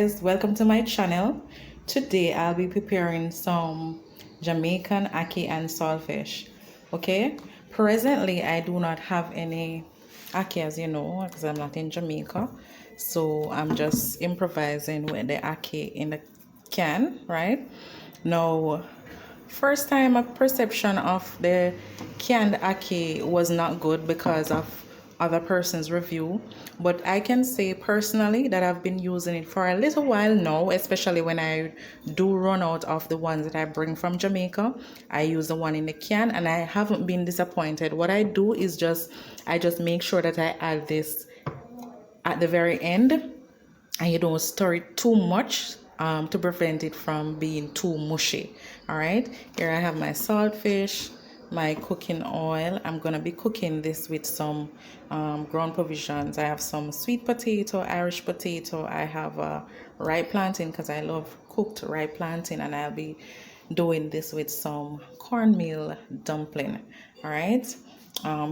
guys, welcome to my channel. Today I'll be preparing some Jamaican ackee and saltfish. Okay, presently I do not have any ackee, as you know, because I'm not in Jamaica, so I'm just improvising with the ackee in the can. Right now, first time a perception of the canned ackee was not good because of other person's review, but I can say personally that I've been using it for a little while now, especially when I do run out of the ones that I bring from Jamaica. I use the one in the can and I haven't been disappointed. What I do is I just make sure that I add this at the very end, and you don't stir it too much to prevent it from being too mushy. All right, here I have my saltfish, my cooking oil. I'm gonna be cooking this with some ground provisions. I have some sweet potato, Irish potato. I have ripe plantain because I love cooked ripe plantain, and I'll be doing this with some cornmeal dumpling. All right,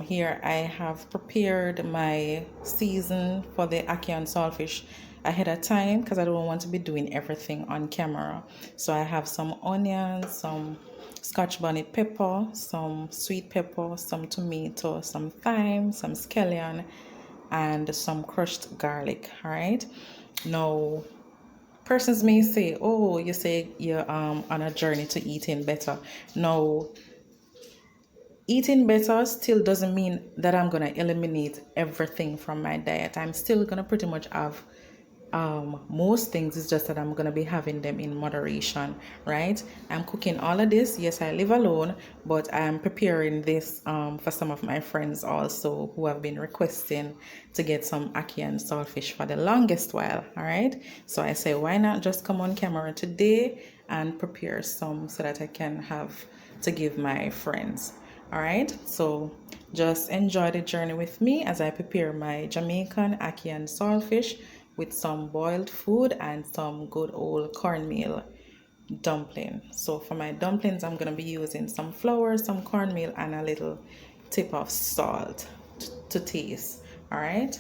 here I have prepared my season for the ackee and saltfish ahead of time because I don't want to be doing everything on camera. So I have some onions, some scotch bonnet pepper, some sweet pepper, some tomato, some thyme, some scallion, and some crushed garlic. All right, now persons may say, oh, you say you're on a journey to eating better. No, eating better still doesn't mean that I'm gonna eliminate everything from my diet. I'm still gonna pretty much have most things. It's just that I'm gonna be having them in moderation, right? I'm cooking all of this. Yes, I live alone, but I'm preparing this for some of my friends also who have been requesting to get some ackee and saltfish for the longest while. All right, so I say, why not just come on camera today and prepare some so that I can have to give my friends. All right, so just enjoy the journey with me as I prepare my Jamaican ackee and saltfish with some boiled food and some good old cornmeal dumpling. So for my dumplings, I'm going to be using some flour, some cornmeal, and a little tip of salt to taste. All right,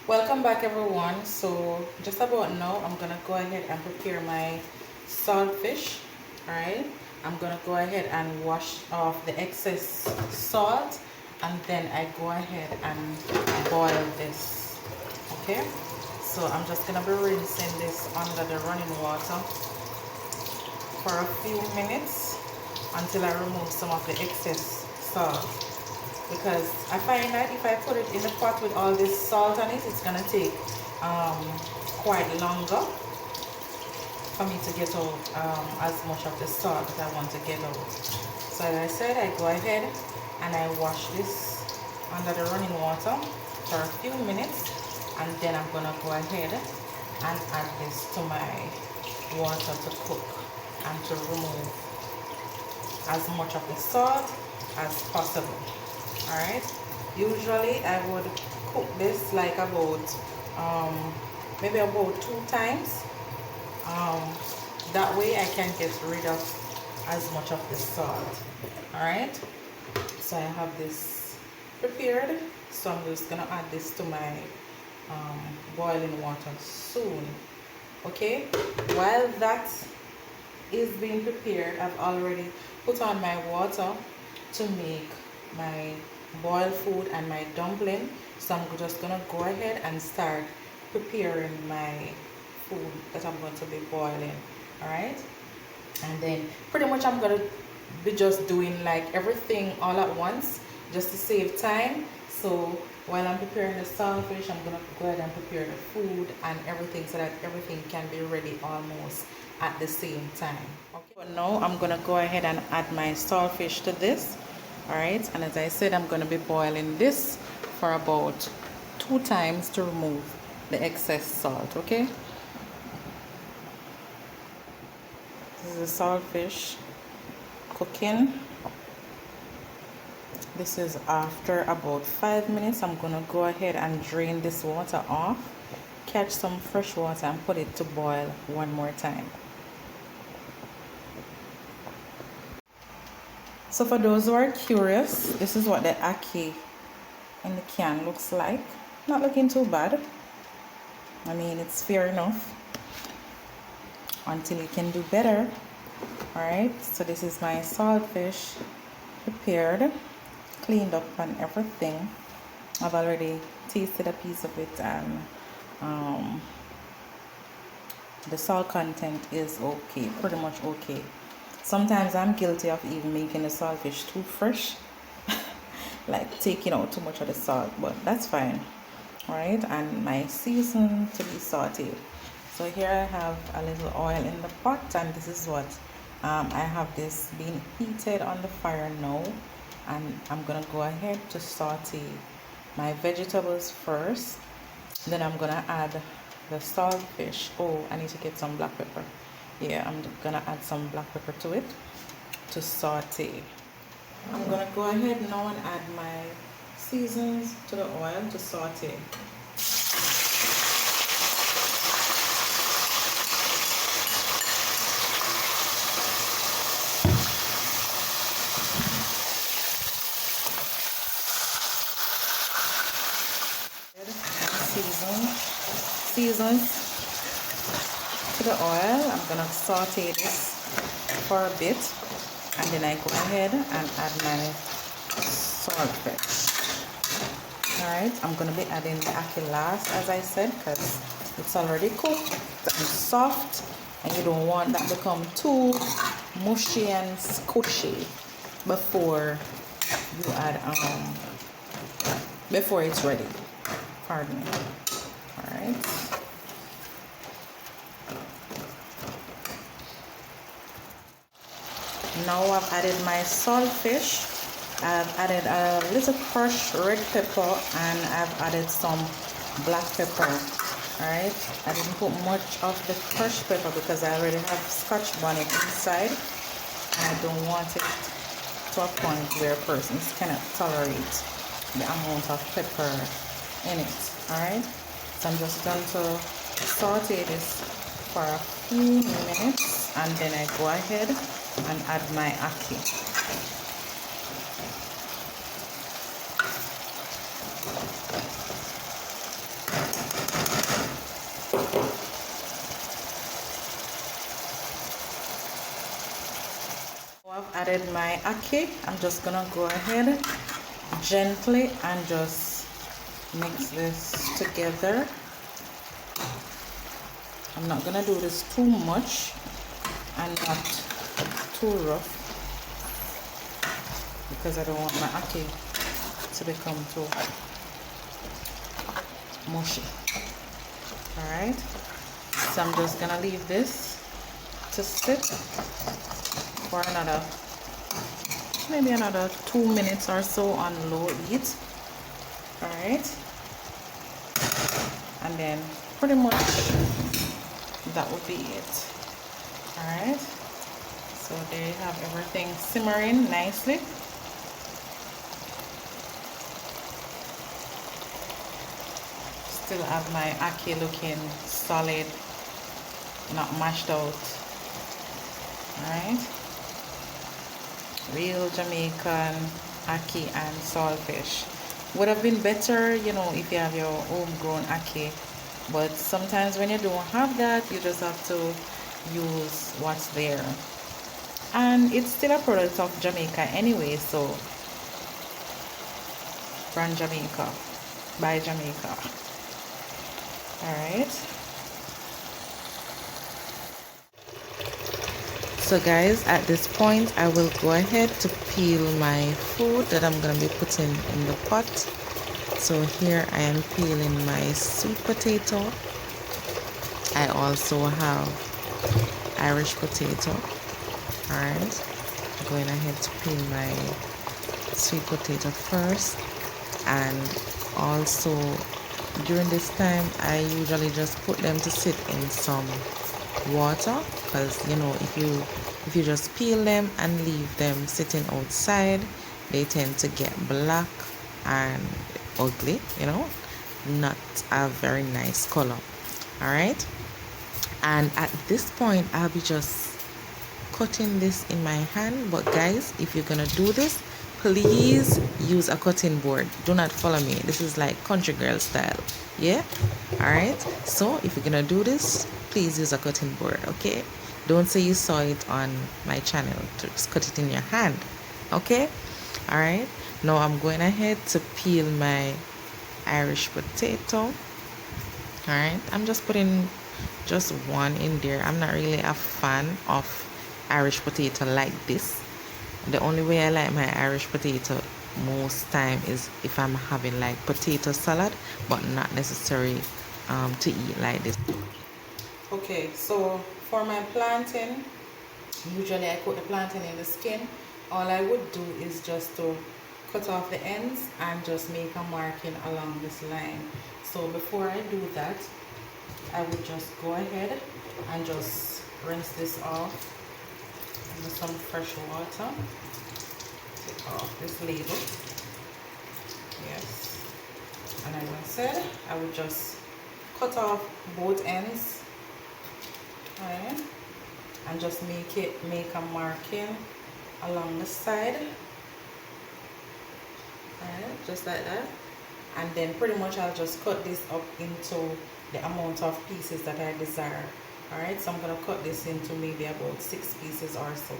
welcome back everyone. So just about now I'm gonna go ahead and prepare my saltfish. All right, I'm gonna go ahead and wash off the excess salt, and then I go ahead and boil this. Okay, so I'm just gonna be rinsing this under the running water for a few minutes until I remove some of the excess salt, because I find that if I put it in the pot with all this salt on it, it's gonna take quite longer for me to get out as much of the salt that I want to get out. So as I said, I go ahead and I wash this under the running water for a few minutes, and then I'm gonna go ahead and add this to my water to cook and to remove as much of the salt as possible. All right, usually I would cook this like about maybe about 2 times. That way I can get rid of as much of the salt. All right, so I have this prepared, so I'm just gonna add this to my boiling water soon. Okay, while that is being prepared, I've already put on my water to make my boiled food and my dumpling. So I'm just gonna go ahead and start preparing my food that I'm going to be boiling. All right, and then pretty much I'm gonna be just doing like everything all at once just to save time. So while I'm preparing the saltfish, I'm gonna go ahead and prepare the food and everything so that everything can be ready almost at the same time. Okay, but now I'm gonna go ahead and add my saltfish to this. All right, and as I said, I'm gonna be boiling this for about 2 times to remove the excess salt. Okay, this is the saltfish cooking. This is after about 5 minutes. I'm gonna go ahead and drain this water off, catch some fresh water, and put it to boil one more time. So for those who are curious, this is what the ackee in the can looks like. Not looking too bad. I mean, it's fair enough until you can do better. Alright, so this is my saltfish prepared, cleaned up and everything. I've already tasted a piece of it, and the salt content is okay, pretty much okay. Sometimes I'm guilty of even making the saltfish too fresh, like taking out too much of the salt, but that's fine. Alright, and my season to be sauteed. So here I have a little oil in the pot, and this is what I have this being heated on the fire now, and I'm gonna go ahead to saute my vegetables first. Then I'm gonna add the saltfish. Oh, I need to get some black pepper. Yeah, I'm gonna add some black pepper to it to saute. I'm gonna go ahead now and add my seasons to the oil to saute. Seasons to the oil. I'm gonna saute this for a bit, and then I go ahead and add my saltfish. Alright, I'm gonna be adding the ackee last, as I said, because it's already cooked and soft, and you don't want that to become too mushy and squishy before you add before it's ready. Pardon me. Alright. Now I've added my saltfish. I've added a little crushed red pepper, and I've added some black pepper. Alright. I didn't put much of the crushed pepper because I already have scotch bonnet inside, and I don't want it to a point where a person cannot tolerate the amount of pepper in it. Alright. So I'm just going to saute this for a few minutes, and then I go ahead and add my ackee. I've added my ackee. I'm just gonna go ahead gently and just mix this together. I'm not gonna do this too much and not too rough, because I don't want my ackee to become too mushy. Alright, so I'm just gonna leave this to sit for maybe another 2 minutes or so on low heat. Alright, and then pretty much that would be it. Alright, so there you have everything simmering nicely. Still have my ackee looking solid, not mashed out. Alright, real Jamaican ackee and saltfish. Would have been better, you know, if you have your homegrown ackee, but sometimes when you don't have that, you just have to use what's there, and it's still a product of Jamaica anyway, so from Jamaica, by Jamaica. Alright, so guys, at this point I will go ahead to peel my food that I'm going to be putting in the pot. So here I am peeling my sweet potato. I also have Irish potato. Alright, going ahead to peel my sweet potato first, and also during this time I usually just put them to sit in some water, because you know, if you just peel them and leave them sitting outside, they tend to get black and ugly, you know, not a very nice color. All right, and at this point I'll be just cutting this in my hand. But guys, if you're gonna do this, please use a cutting board. Do not follow me. This is like country girl style. Yeah. All right. So if you're gonna do this, please use a cutting board. Okay. Don't say you saw it on my channel. Just cut it in your hand. Okay. All right. Now I'm going ahead to peel my Irish potato. All right. I'm just putting just one in there. I'm not really a fan of Irish potato like this. The only way I like my Irish potato most time is if I'm having like potato salad, but not necessary to eat like this. Okay, so for my plantain, usually I put the plantain in the skin. All I would do is just to cut off the ends and just make a marking along this line. So before I do that, I would just go ahead and just rinse this off with some fresh water. Take off this label. Yes. And as I said, I would just cut off both ends. Alright. And just make a marking along the side. Alright, just like that. And then pretty much I'll just cut this up into the amount of pieces that I desire. Alright, so I'm going to cut this into maybe about 6 pieces or so.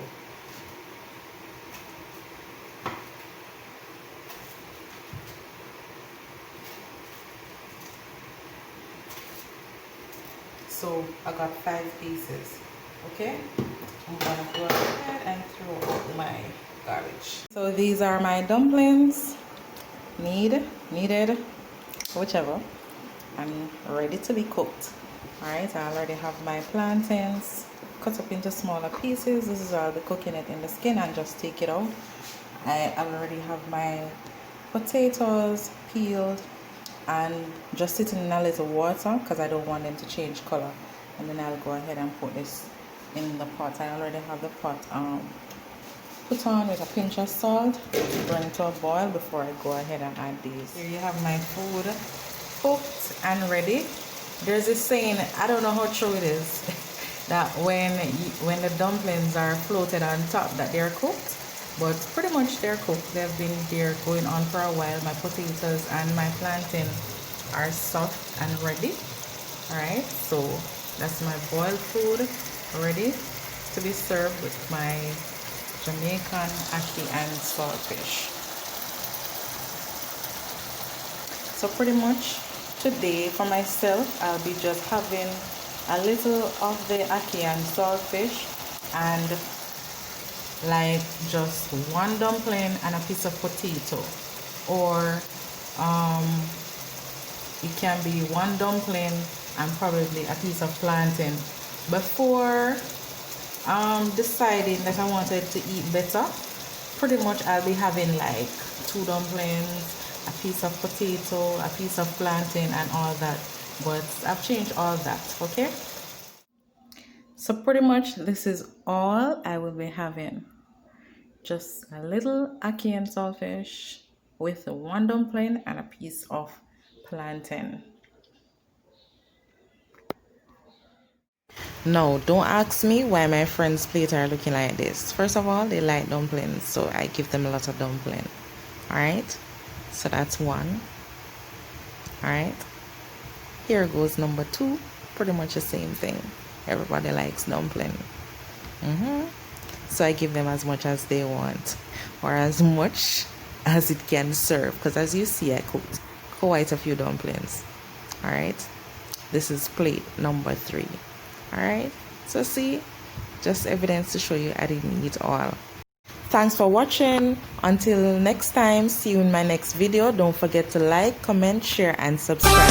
So I got 5 pieces. Okay, I'm going to go ahead and throw out my garbage. So these are my dumplings. Needed, whichever, and ready to be cooked. Alright, I already have my plantains cut up into smaller pieces. This is I'll be cooking it in the skin and just take it out. I already have my potatoes peeled and just sitting in a little water because I don't want them to change color. And then I'll go ahead and put this in the pot. I already have the pot put on with a pinch of salt, bring it to a boil before I go ahead and add these. Here you have my food cooked and ready. There's this saying, I don't know how true it is, that when the dumplings are floated on top that they're cooked, but pretty much they're cooked. They've been there going on for a while. My potatoes and my plantain are soft and ready. Alright, so that's my boiled food ready to be served with my Jamaican ackee and saltfish. So pretty much today for myself, I'll be just having a little of the ackee and saltfish and like just one dumpling and a piece of potato, or it can be one dumpling and probably a piece of plantain. Before deciding that I wanted to eat better, pretty much I'll be having like 2 dumplings, a piece of potato, a piece of plantain and all that, but I've changed all that. Okay, so pretty much this is all I will be having. Just a little ackee and saltfish with 1 dumpling and a piece of plantain. No, don't ask me why my friends' plates are looking like this. First of all, they like dumplings, so I give them a lot of dumpling. Alright, so that's 1. Alright, here goes number 2. Pretty much the same thing. Everybody likes dumpling. So I give them as much as they want, or as much as it can serve, because as you see, I cooked quite a few dumplings. Alright, this is plate number 3. Alright, so see, just evidence to show you I didn't eat all. Thanks for watching. Until next time, see you in my next video. Don't forget to like, comment, share and subscribe.